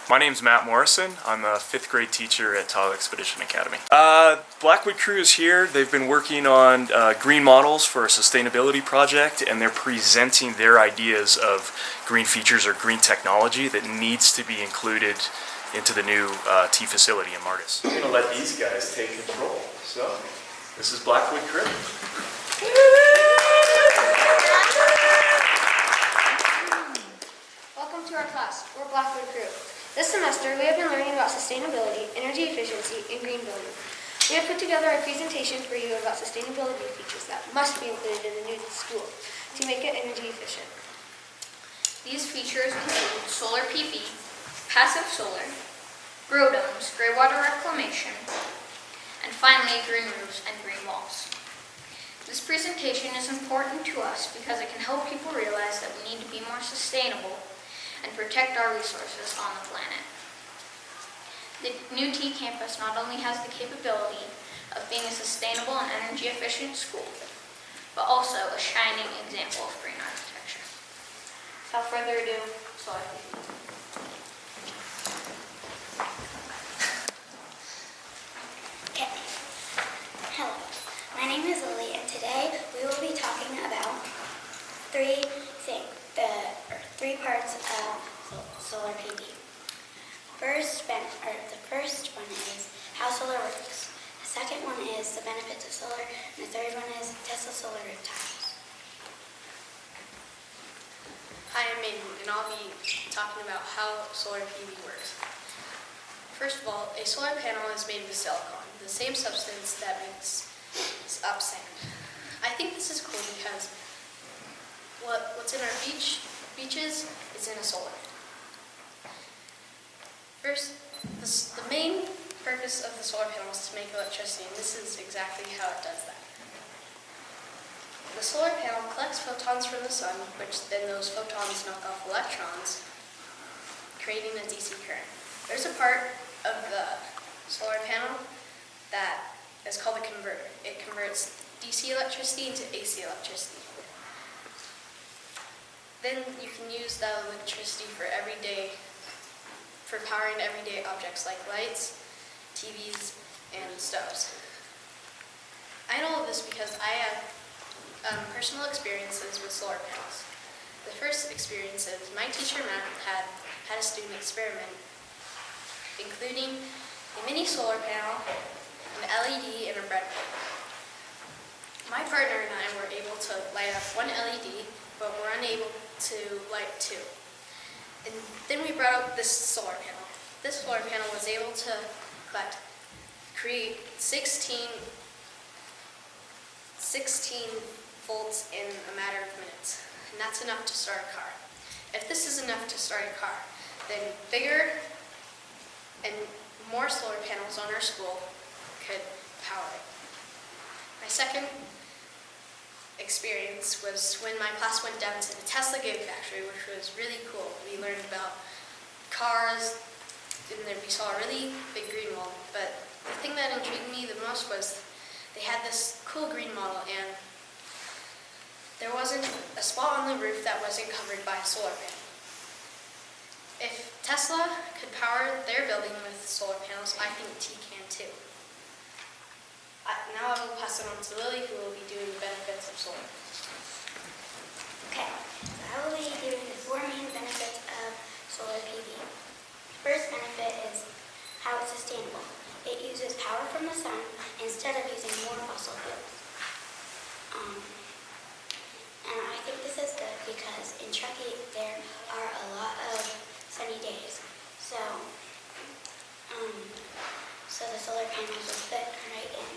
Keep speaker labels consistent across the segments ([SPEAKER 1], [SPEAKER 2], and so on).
[SPEAKER 1] My name's Matt Morrison. I'm a 5th grade teacher at Tile Expedition Academy. Blackwood Crew is here. They've been working on green models for a sustainability project, and they're presenting their ideas of green features or green technology that needs to be included into the new tea facility in Martis. I'm going to let these guys take control. So, this is Blackwood Crew.
[SPEAKER 2] Welcome to our class. We're Blackwood Crew. This semester, we have been learning about sustainability, energy efficiency, and green building. We have put together a presentation for you about sustainability features that must be included in the new school to make it energy efficient.
[SPEAKER 3] These features include solar PV, passive solar, grow domes, gray water reclamation, and finally green roofs and green walls. This presentation is important to us because it can help people realize that we need to be more sustainable and protect our resources on the planet. The new T campus not only has the capability of being a sustainable and energy efficient school, but also a shining example of green architecture. Without further ado, solar PV.
[SPEAKER 4] Okay. Hello, my name is Lily, and today we will be talking about three parts of solar PV. The first one is how solar works. The second one is the benefits of solar, and the third one is Tesla solar roof tiles.
[SPEAKER 5] Hi, I'm Maiden, and I'll be talking about how solar PV works. First of all, a solar panel is made with silicon, the same substance that makes up sand. I think this is cool because what's in our beaches is in a solar panel. First, the main purpose of the solar panel is to make electricity, and this is exactly how it does that. The solar panel collects photons from the sun, which then those photons knock off electrons, creating a DC current. There's a part of the solar panel that is called a converter. It converts DC electricity into AC electricity. Then you can use that electricity for powering everyday objects like lights, TVs, and stoves. I know all this because I have personal experiences with solar panels. The first experience is my teacher Matt had a student experiment, including a mini solar panel, an LED, and a breadboard. My partner and I were able to light up one LED, but were unable to light two. And then we brought up this solar panel. This solar panel was able to create 16 volts in a matter of minutes. And that's enough to start a car. If this is enough to start a car, then bigger and more solar panels on our school could power it. My second experience was when my class went down to the Tesla Gigafactory, which was really cool. We learned about cars, and then we saw a really big green wall. But the thing that intrigued me the most was they had this cool green model, and there wasn't a spot on the roof that wasn't covered by a solar panel. If Tesla could power their building with solar panels, I think T can too. Now I will pass it on to Lily, who will be doing the benefits of solar.
[SPEAKER 4] Okay, so I will be doing the four main benefits of solar PV. First benefit is how it's sustainable. It uses power from the sun instead of using more fossil fuels. And I think this is good because in Truckee there are a lot of sunny days. So the solar panels will fit right in.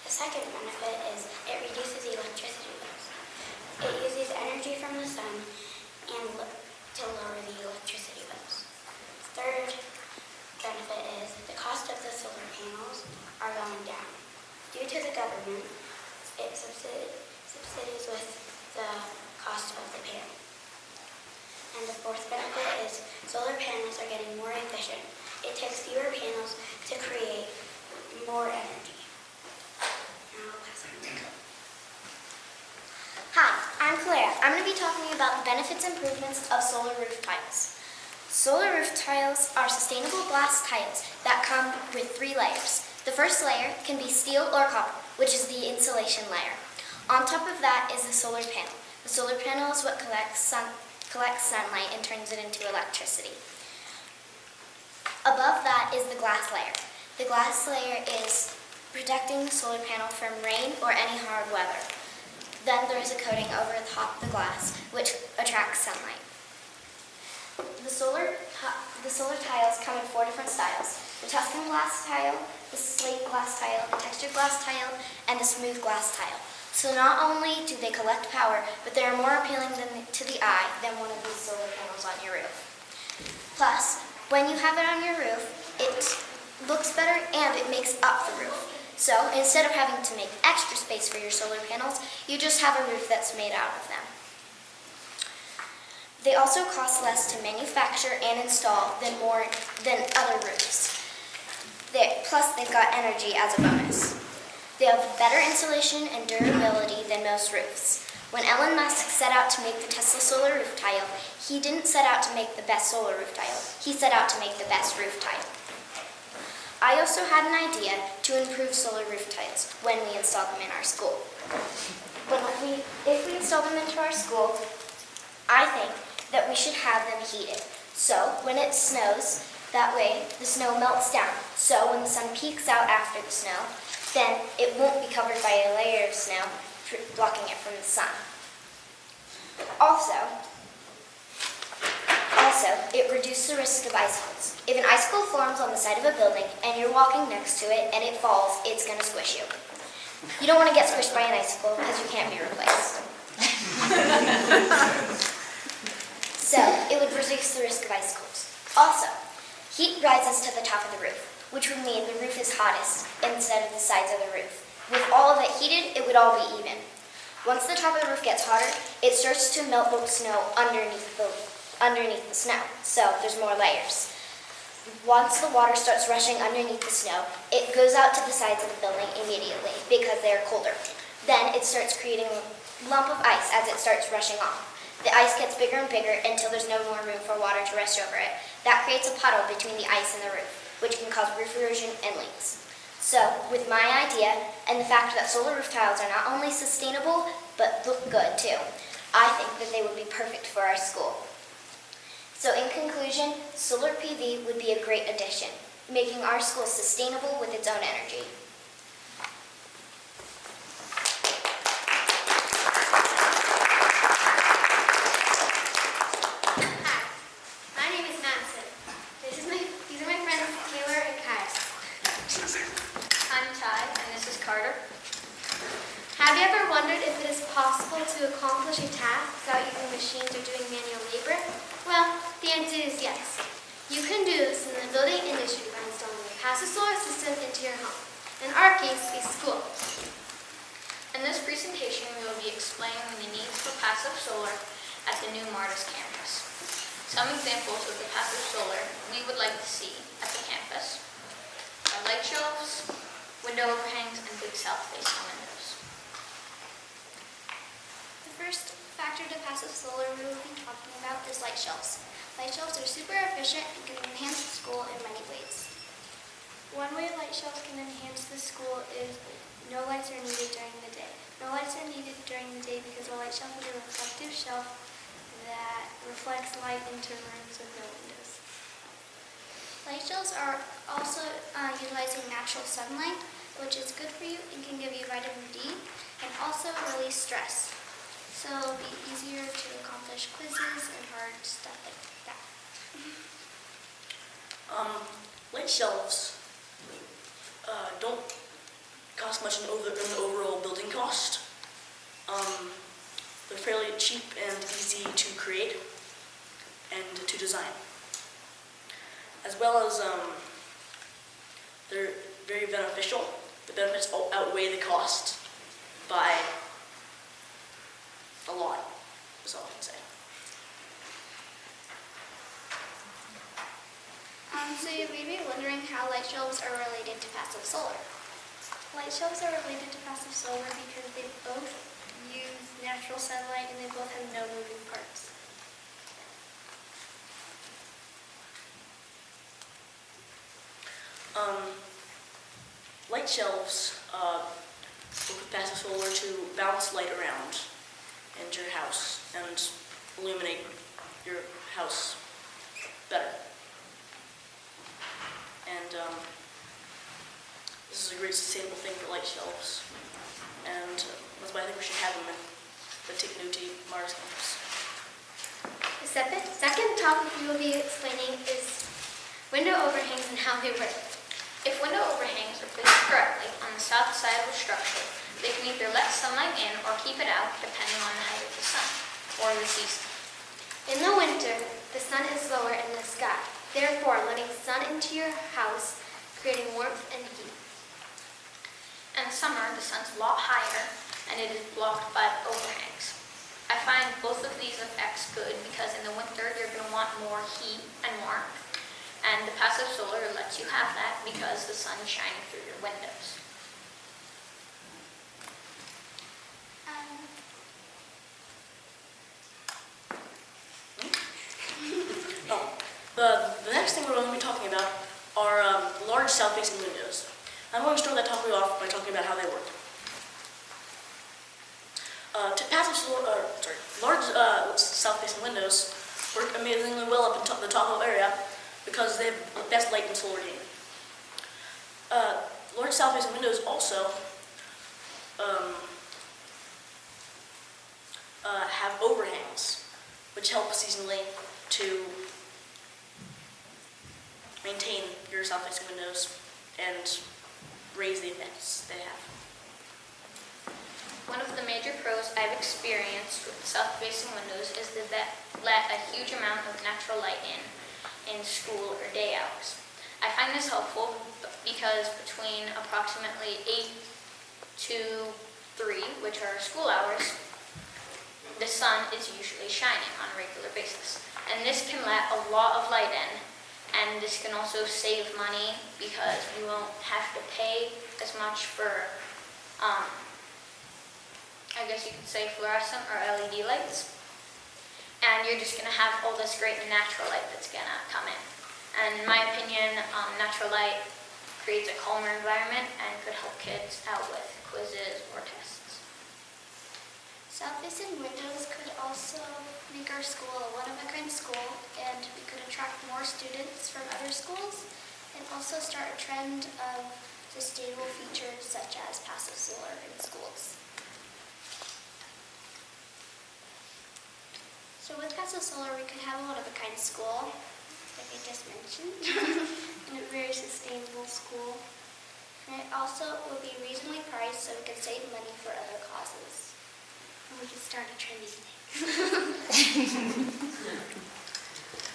[SPEAKER 4] The second benefit is it reduces electricity bills. It uses energy from the sun and to lower the electricity bills. Third benefit is the cost of the solar panels are going down. Due to the government, it subsidies with the cost of the panel. And the fourth benefit is solar panels are getting more efficient. It takes fewer panels to create more energy.
[SPEAKER 2] Hi, I'm Claire. I'm going to be talking about the benefits and improvements of solar roof tiles.
[SPEAKER 4] Solar roof tiles are sustainable glass tiles that come with 3 layers. The first layer can be steel or copper, which is the insulation layer. On top of that is the solar panel. The solar panel is what collects sunlight and turns it into electricity. Above that is the glass layer. The glass layer is protecting the solar panel from rain or any hard weather. Then there is a coating over the top of the glass, which attracts sunlight. The solar tiles come in 4 different styles: the Tuscan glass tile, the slate glass tile, the textured glass tile, and the smooth glass tile. So not only do they collect power, but they are more appealing to the eye than one of these solar panels on your roof. Plus, when you have it on your roof, it looks better and it makes up the roof. So instead of having to make extra space for your solar panels, you just have a roof that's made out of them. They also cost less to manufacture and install than other roofs. Plus, they've got energy as a bonus. They have better insulation and durability than most roofs. When Elon Musk set out to make the Tesla solar roof tile, he didn't set out to make the best solar roof tile. He set out to make the best roof tile. I also had an idea to improve solar roof tiles when we install them in our school. If we install them into our school, I think that we should have them heated. So when it snows, that way the snow melts down. So when the sun peeks out after the snow, then it won't be covered by a layer of snow blocking it from the sun. Also, it reduces the risk of icicles. If an icicle forms on the side of a building and you're walking next to it and it falls, it's going to squish you. You don't want to get squished by an icicle because you can't be replaced. So, it would reduce the risk of icicles. Also, heat rises to the top of the roof, which would mean the roof is hottest instead of the sides of the roof. With all of it heated, it would all be even. Once the top of the roof gets hotter, it starts to melt the snow underneath the snow, so there's more layers. Once the water starts rushing underneath the snow, it goes out to the sides of the building immediately because they are colder. Then it starts creating a lump of ice as it starts rushing off. The ice gets bigger and bigger until there's no more room for water to rush over it. That creates a puddle between the ice and the roof, which can cause roof erosion and leaks. So, with my idea and the fact that solar roof tiles are not only sustainable, but look good too, I think that they would be perfect for our school. So in conclusion, solar PV would be a great addition, making our school sustainable with its own energy.
[SPEAKER 2] Hi, my name is Madison. These are my friends Taylor and Kai.
[SPEAKER 3] I'm Ty, and this is Carter.
[SPEAKER 2] Have you ever wondered if it is possible to accomplish a task without using machines or doing manual labor? Well, the answer is yes. You can do this in the building industry by installing a passive solar system into your home. In our case, a school.
[SPEAKER 3] In this presentation, we will be explaining the needs for passive solar at the new Martis campus. Some examples of the passive solar we would like to see at the campus are light shelves, window overhangs, and big south-facing windows.
[SPEAKER 2] The first factor to passive solar we will be talking about is light shelves. Light shelves are super efficient and can enhance the school in many ways. One way light shelves can enhance the school is no lights are needed during the day. No lights are needed during the day because a light shelf is a reflective shelf that reflects light into rooms with no windows. Light shelves are also utilizing natural sunlight, which is good for you and can give you vitamin D and also release stress. So it'll be easier to accomplish quizzes and hard stuff like that.
[SPEAKER 6] Light shelves don't cost much in the overall building cost. They're fairly cheap and easy to create and to design. As well as they're very beneficial. The benefits outweigh the cost by a lot, is all I can say.
[SPEAKER 2] So you may be wondering how light shelves are related to passive solar. Light shelves are related to passive solar because they both use natural sunlight and they both have no moving parts.
[SPEAKER 6] light shelves work with passive solar to bounce light around in your house and illuminate your house better. And this is a great sustainable thing for light shelves. And that's why I think we should have them in the Tiknuti Mars campus.
[SPEAKER 2] The second topic we will be explaining is window overhangs and how they work.
[SPEAKER 3] If window overhangs are placed correctly on the south side of a structure, they can either let sunlight in or keep it out depending on the height of the sun or the season.
[SPEAKER 2] In the winter, the sun is lower in the sky, therefore letting sun into your house, creating warmth and heat.
[SPEAKER 3] In summer, the sun's a lot higher and it is blocked by the overhangs. I find both of these effects good because in the winter you're going to want more heat and warmth, and the passive solar lets you have that because the sun is shining through your windows.
[SPEAKER 6] The next thing we're going to be talking about are large south-facing windows. I'm going to start that topic off by talking about how they work. Large south-facing windows work amazingly well up in the top of the area because they have the best light and solar gain. Large south-facing windows also have overhangs, which help seasonally to maintain your south-facing windows and raise the effects they have.
[SPEAKER 3] One of the major pros I've experienced with south-facing windows is that let a huge amount of natural light in school or day hours. I find this helpful because between approximately 8 to 3, which are school hours, the sun is usually shining on a regular basis. And this can let a lot of light in, and this can also save money because we won't have to pay as much for, I guess you could say fluorescent or LED lights. And you're just going to have all this great natural light that's going to come in. And in my opinion, natural light creates a calmer environment and could help kids out with quizzes or tests.
[SPEAKER 4] South-facing windows could also make our school a one-of-a-kind school, and we could attract more students from other schools, and also start a trend of sustainable features such as passive solar in schools. So with passive solar, we could have a one-of-a-kind school, like I just mentioned, and a very sustainable school. And it also will be reasonably priced, so we can save money for other causes. And we can start a trendy thing.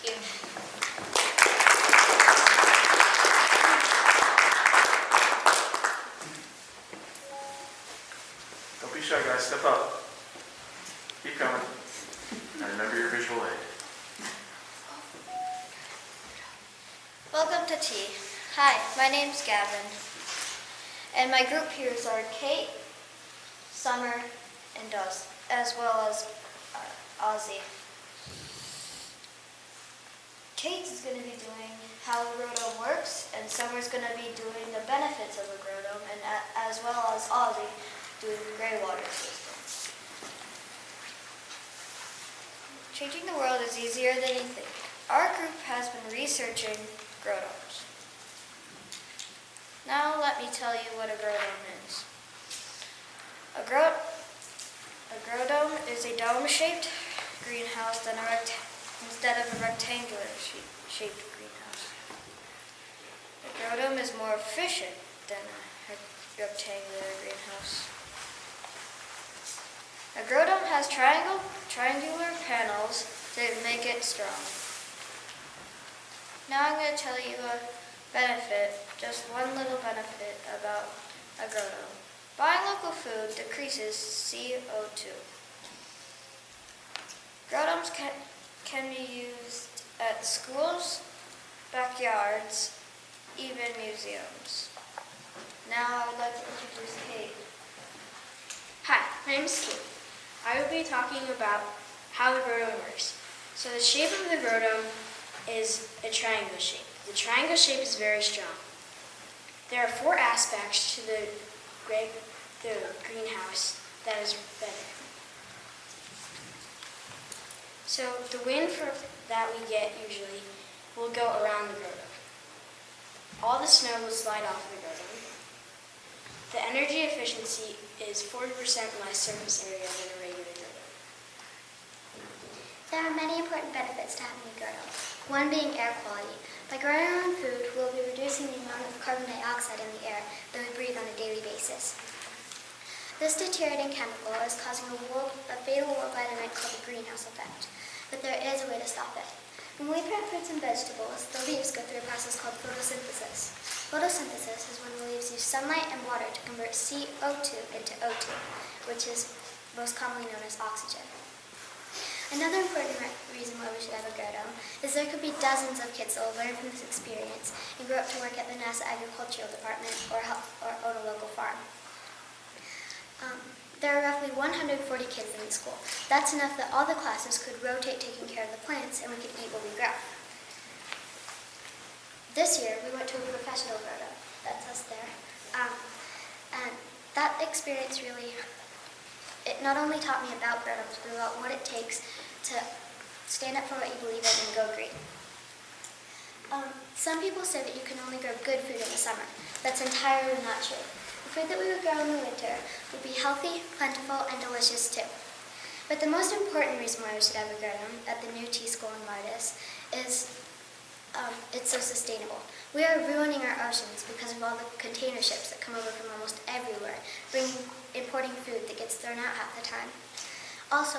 [SPEAKER 3] Thank you.
[SPEAKER 1] Don't be shy, guys. Step up. Keep coming. And remember your visual aid.
[SPEAKER 2] Welcome to tea. Hi, my name's Gavin. And my group peers are Kate, Summer, and Oz, as well as Ozzy. Kate is going to be doing how a grow dome works, and Summer's going to be doing the benefits of a grow dome, and as well as Ozzy doing the gray water system. Changing the world is easier than you think. Our group has been researching grow domes. Now let me tell you what a grow dome is. A grow dome is a dome-shaped greenhouse instead of a rectangular shaped greenhouse. A grow dome is more efficient than a rectangular greenhouse. A grow dome has triangular panels that make it strong. Now I'm going to tell you a benefit, just one little benefit about a grow dome. Buying local food decreases CO2. Grow domes can be used at schools, backyards, even museums. Now I would like to introduce Kate.
[SPEAKER 7] Hi, my name is Kate. I will be talking about how the grow dome works. So the shape of the grow dome is a triangle shape. The triangle shape is very strong. There are 4 aspects to the greenhouse that is better. So the wind that we get usually will go around the grow dome. All the snow will slide off the grow dome. The energy efficiency is 40% less surface area than a regular grow dome.
[SPEAKER 4] There are many important benefits to having a grow dome. One being air quality. By growing our own food, we'll be reducing the amount of carbon dioxide in the air that we breathe on a daily basis. This deteriorating chemical is causing a fatal worldwide event called the greenhouse effect, but there is a way to stop it. When we plant fruits and vegetables, the leaves go through a process called photosynthesis. Photosynthesis is when the leaves use sunlight and water to convert CO2 into O2, which is most commonly known as oxygen. Another important reason why we should have a grow dome is there could be dozens of kids that will learn from this experience and grow up to work at the NASA Agricultural Department or own a local farm. There are roughly 140 kids in the school. That's enough that all the classes could rotate taking care of the plants and we could eat what we grow. This year, we went to a professional grow dome. That's us there. And that experience really, it not only taught me about grow domes, but about what it takes to stand up for what you believe in and go green. Some people say that you can only grow good food in the summer. That's entirely not true. The food that we would grow in the winter would be healthy, plentiful, and delicious too. But the most important reason why we should have a grow dome at the new tea school in Mardis is it's so sustainable. We are ruining our oceans because of all the container ships that come over from almost everywhere, importing food that gets thrown out half the time. Also,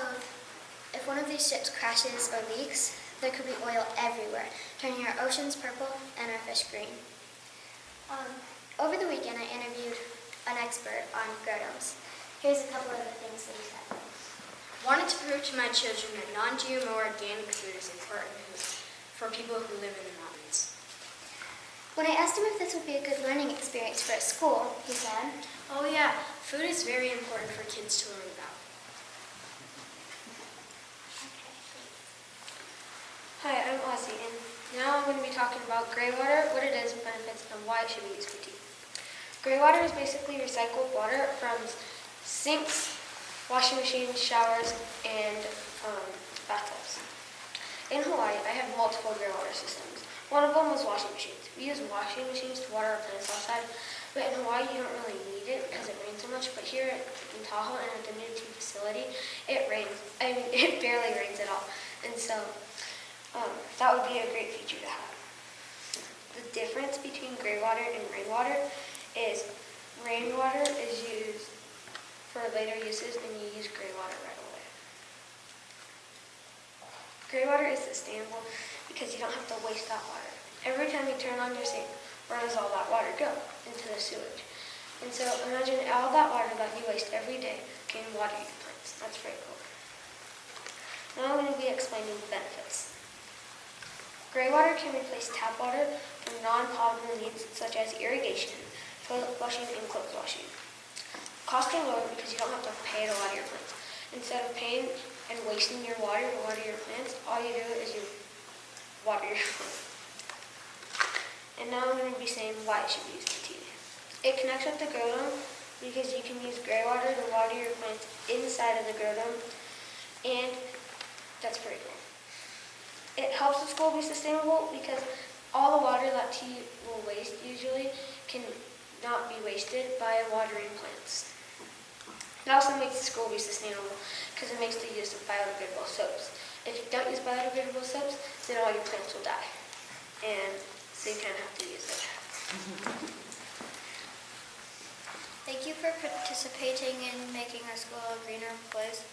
[SPEAKER 4] if one of these ships crashes or leaks, there could be oil everywhere, turning our oceans purple and our fish green. Over the weekend, I interviewed an expert on grow domes. Here's a couple of the things that he said.
[SPEAKER 7] Wanted to prove to my children that non-GMO organic food is important for people who live in the mountains.
[SPEAKER 4] When I asked him if this would be a good learning experience for a school, he said,
[SPEAKER 7] Oh yeah, food is very important for kids to learn about. Hi, I'm Ozzy, and now I'm going to be talking about gray water, what it is, benefits, and why it should be used for tea. Gray water is basically recycled water from sinks, washing machines, showers, and bathtubs. In Hawaii, I have multiple gray water systems. One of them was washing machines. We use washing machines to water our plants outside, but in Hawaii you don't really need it because it rains so much. But here in Tahoe and at the new tea facility, it rains. I mean, it barely rains at all. And so that would be a great feature to have. The difference between gray water and rainwater is rainwater is used for later uses and you use gray water right away. Gray water is sustainable because you don't have to waste that water. Every time you turn on your sink, where does all that water go? Into the sewage. And so imagine all that water that you waste every day can water your plants. That's very cool. Now I'm going to be explaining the benefits. Gray water can replace tap water for non-potable needs such as irrigation, toilet flushing, and clothes washing. Costs are lower because you don't have to pay to water your plants. Instead of paying and wasting your water to water your plants, all you do is you water your plants. And now I'm going to be saying why it should be used for tea. It connects with the grow dome because you can use gray water to water your plants inside of the grow dome, and that's pretty cool. It helps the school be sustainable because all the water that tea will waste usually can not be wasted by watering plants. It also makes the school be sustainable because it makes the use of biodegradable soaps. If you don't use biodegradable soaps, then all your plants will die. And so you kind of have to use it.
[SPEAKER 2] Thank you for participating in making our school a greener place.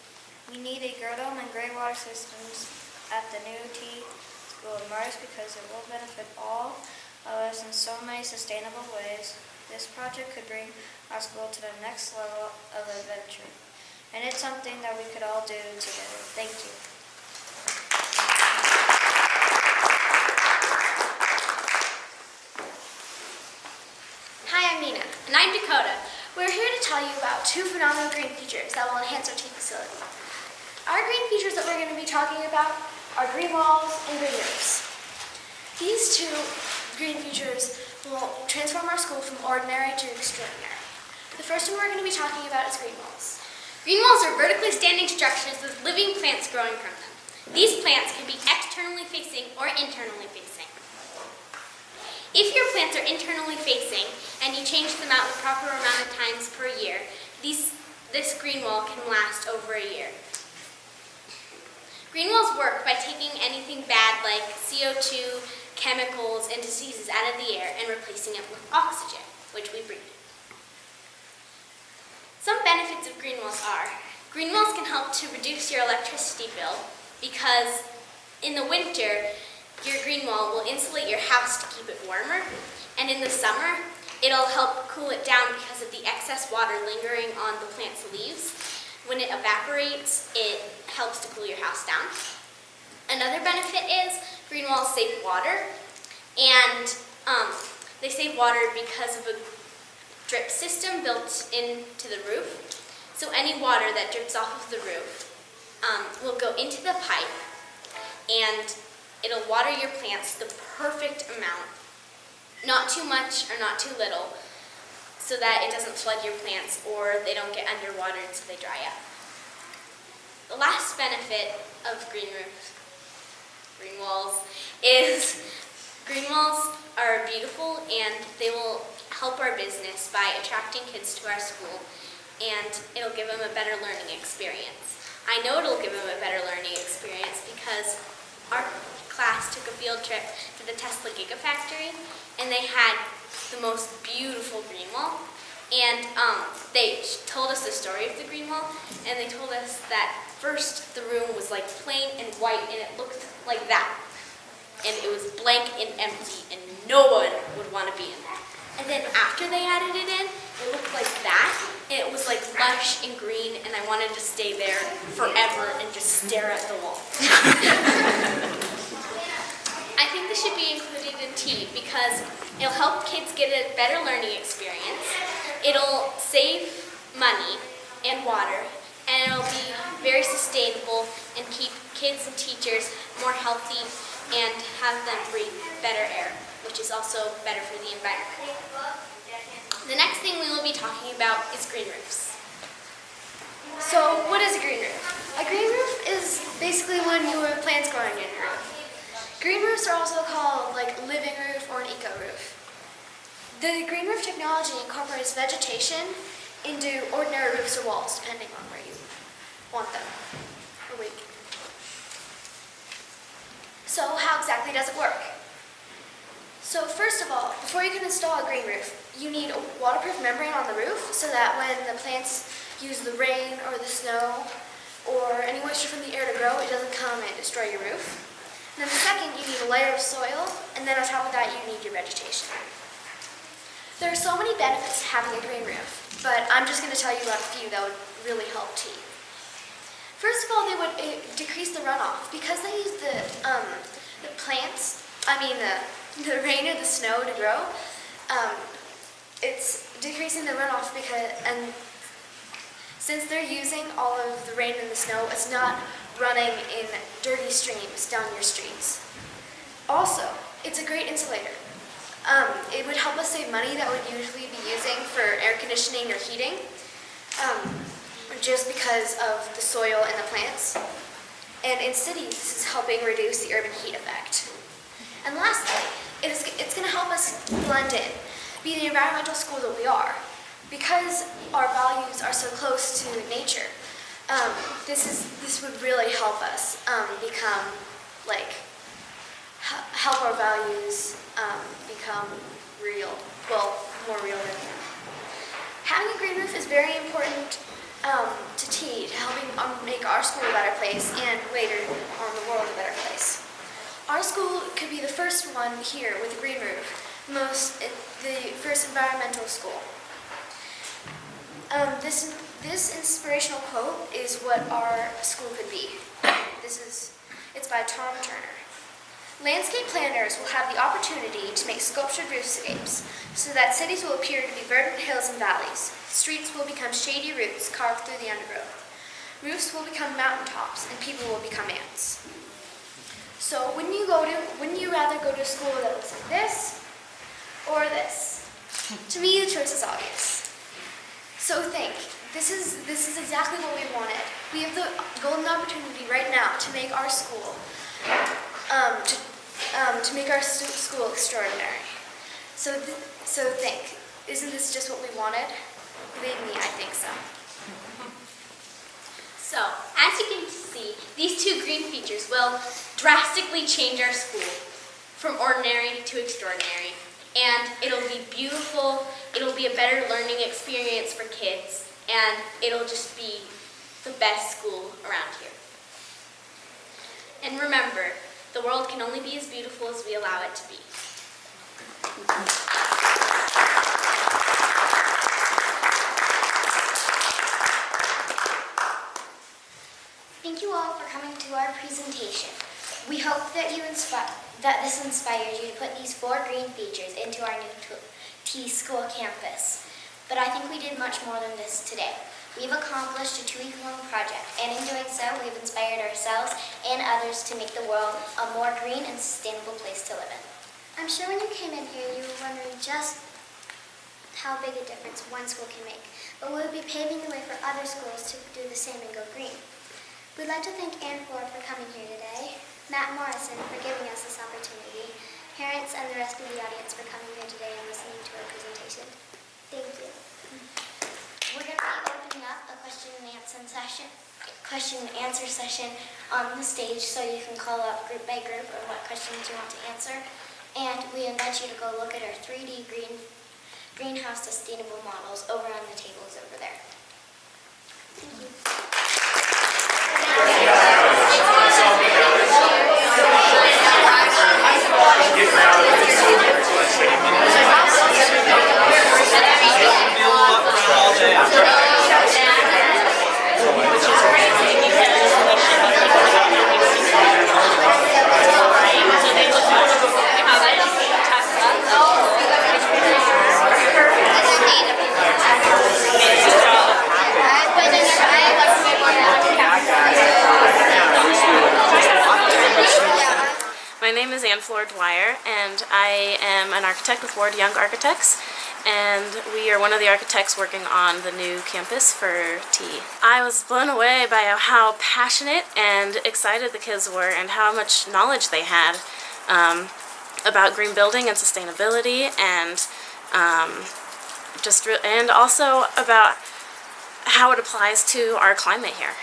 [SPEAKER 2] We need a grow dome and gray water systems at the new tea school in Mars because it will benefit all of us in so many sustainable ways. This project could bring our school to the next level of adventure. And it's something that we could all do together. Thank you.
[SPEAKER 7] Hi, I'm Nina. And I'm Dakota. We're here to tell you about 2 phenomenal green features that will enhance our tea facility. Our green features that we're going to be talking about are green walls and green roofs. These 2
[SPEAKER 8] green features will transform our school from ordinary to extraordinary. The first one we're going to be talking about is green walls.
[SPEAKER 3] Green walls are vertically standing structures with living plants growing from them. These plants can be externally facing or internally facing. If your plants are internally facing and you change them out the proper amount of times per year, this green wall can last over a year. Green walls work by taking anything bad like CO2, chemicals, and diseases out of the air and replacing it with oxygen, which we breathe. Some benefits of green walls are, green walls can help to reduce your electricity bill because in the winter, your green wall will insulate your house to keep it warmer, and in the summer, it'll help cool it down because of the excess water lingering on the plant's leaves. When it evaporates, it helps to cool your house down. Another benefit is green walls save water, and they save water because of a drip system built into the roof. So any water that drips off of the roof will go into the pipe, and it'll water your plants the perfect amount, not too much or not too little, so that it doesn't flood your plants or they don't get underwatered so they dry up. The last benefit of green walls is green walls are beautiful and they will help our business by attracting kids to our school, and it'll give them a better learning experience. I know it'll give them a better learning experience because our class took a field trip to the Tesla Gigafactory, and they had the most beautiful green wall. And they told us the story of the green wall, and they told us that first the room was like plain and white, and it looked like that. And it was blank and empty, and no one would want to be in there. And then after they added it in, it looked like that. And it was like lush and green, and I wanted to stay there forever and just stare at the wall. I think this should be included in TEA because it'll help kids get a better learning experience. It'll save money and water, and it'll be very sustainable and keep kids and teachers more healthy and have them breathe better air, which is also better for the environment. The next thing we will be talking about is green roofs.
[SPEAKER 8] So what is a green roof? A green roof is basically when you have plants growing in your roof. Green roofs are also called like living roof or an eco roof. The green roof technology incorporates vegetation into ordinary roofs or walls, depending on where you want them or weak. So how exactly does it work? So first of all, before you can install a green roof, you need a waterproof membrane on the roof so that when the plants use the rain or the snow or any moisture from the air to grow, it doesn't come and destroy your roof. And then the second, you need a layer of soil, and then on top of that, you need your vegetation. There are so many benefits to having a green roof, but I'm just going to tell you about a few that would really help TEA. First of all, they would decrease the runoff because they use the plants, the rain or the snow to grow. It's decreasing the runoff and since they're using all of the rain and the snow, it's not running in dirty streams down your streets. Also, it's a great insulator. It would help us save money that would usually be using for air conditioning or heating, just because of the soil and the plants. And in cities, this is helping reduce the urban heat effect. And lastly, it's going to help us blend in, be the environmental school that we are. Because our values are so close to nature, this would really help us help our values become real, more real than that. Having a green roof is very important to TEA, to helping make our school a better place and later on the world a better place. Our school could be the first one here with a green roof, the first environmental school. This inspirational quote is what our school could be. It's by Tom Turner. Landscape planners will have the opportunity to make sculptured roofscapes so that cities will appear to be verdant hills and valleys. Streets will become shady roots carved through the undergrowth. Roofs will become mountaintops and people will become ants. So wouldn't you rather go to a school that looks like this or this? To me, the choice is obvious. So think, this is exactly what we wanted. We have the golden opportunity right now to make our school, to make our school extraordinary. So think, isn't this just what we wanted? Believe me, I think so.
[SPEAKER 3] So, as you can see, these two green features will drastically change our school from ordinary to extraordinary. And it'll be beautiful, it'll be a better learning experience for kids, and it'll just be the best school around here. And remember, the world can only be as beautiful as we allow it to be.
[SPEAKER 4] Thank you all for coming to our presentation. We hope that this inspired you to put these 4 green features into our new T School campus. But I think we did much more than this today. We've accomplished a 2-week-long project, and in doing so, we've inspired ourselves and others to make the world a more green and sustainable place to live in. I'm sure when you came in here, you were wondering just how big a difference one school can make, but we will be paving the way for other schools to do the same and go green. We'd like to thank Ann Ford for coming here today, Matt Morrison for giving us this opportunity, parents and the rest of the audience for coming here today and listening to our presentation. Thank you. We're going to be opening up a question and answer session on the stage, so you can call up group by group of what questions you want to answer. And we invite you to go look at our 3D greenhouse sustainable models over on the tables over there. Thank you.
[SPEAKER 9] My name is Ann Dwyer, and I am an architect with Ward Young Architects, and we are one of the architects working on the new campus for T. I was blown away by how passionate and excited the kids were and how much knowledge they had about green building and sustainability, and and also about how it applies to our climate here.